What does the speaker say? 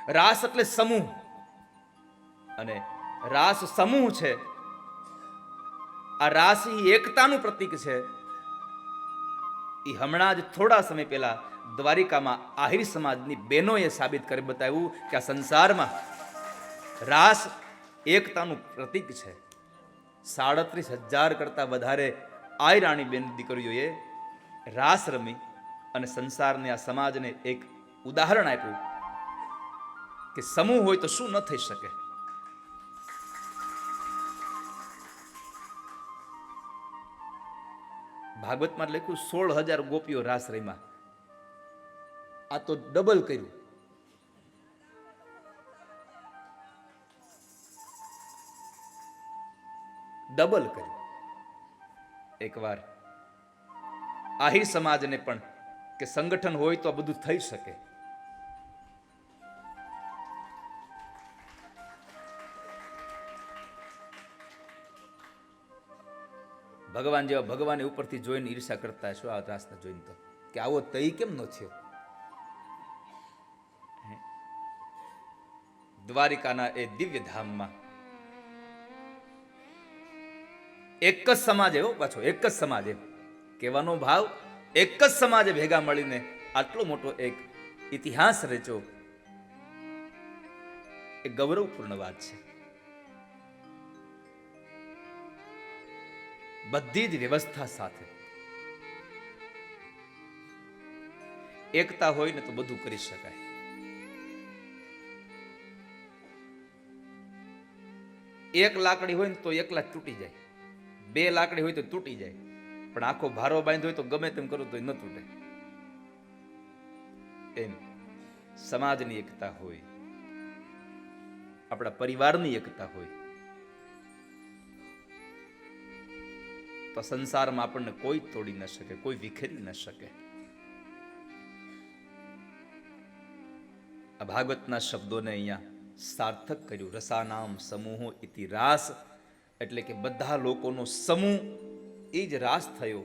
રાસ એટલે સમૂહ, અને રાસ સમૂહ છે. આ રાસ એકતાનું પ્રતીક છે. એ હમણાં જ થોડા સમય પહેલા દ્વારિકામાં આહિર સમાજની બહેનોએ સાબિત કરી બતાવ્યું કે આ સંસારમાં રાસ એકતાનું પ્રતીક છે. 37,000 કરતા વધારે આયરાણી બેન દીકરીઓએ રાસ રમી અને સંસારને આ સમાજને એક ઉદાહરણ આપ્યું કે સમૂહ હોય તો શું ન થઈ શકે. ભાગવતમાં લખ્યું 16,000 ગોપીઓ રાસ રમ્યા. આ તો ડબલ કર્યું. ડબલ કર્યું. એકવાર આહિર સમાજને પણ કે સંગઠન હોય તો આ બધું થઈ શકે. ભગવાન જેવા ભગવાન ઉપરથી જોઈને ઈર્ષા કરતા હશો આ રાસને જોઈને, તો કે આવો તઈ કેમ ન થયો. દ્વારિકાના એ દિવ્ય ધામમાં એક જ સમાજે, પાછો એક જ સમાજે, કહેવાનો ભાવ એક જ સમાજે ભેગા મળીને આટલો મોટો એક ઇતિહાસ રચ્યો. એ ગૌરવપૂર્ણ વાત છે. બધી જ વ્યવસ્થા સાથે એકતા હોય ને તો બધું કરી શકાય. એક લાકડી હોય ને તો એકલા જ તૂટી જાય, 2 લાકડી હોય તો તૂટી જાય, પણ આખો ભારો બાંધ્યો હોય તો ગમે તેમ કરું તો ન તૂટે. એમ સમાજની એકતા હોય, આપણા પરિવારની એકતા હોય તો સંસારમાં આપણને કોઈ તોડી ન શકે, કોઈ વિખેરી ન શકે. આ ભાગવતના શબ્દોને અહીંયા સાર્થક કર્યું. રસાનામ સમૂહો ઇતિ રાસ, એટલે કે બધા લોકોનો સમૂહ એ જ રાસ થયો.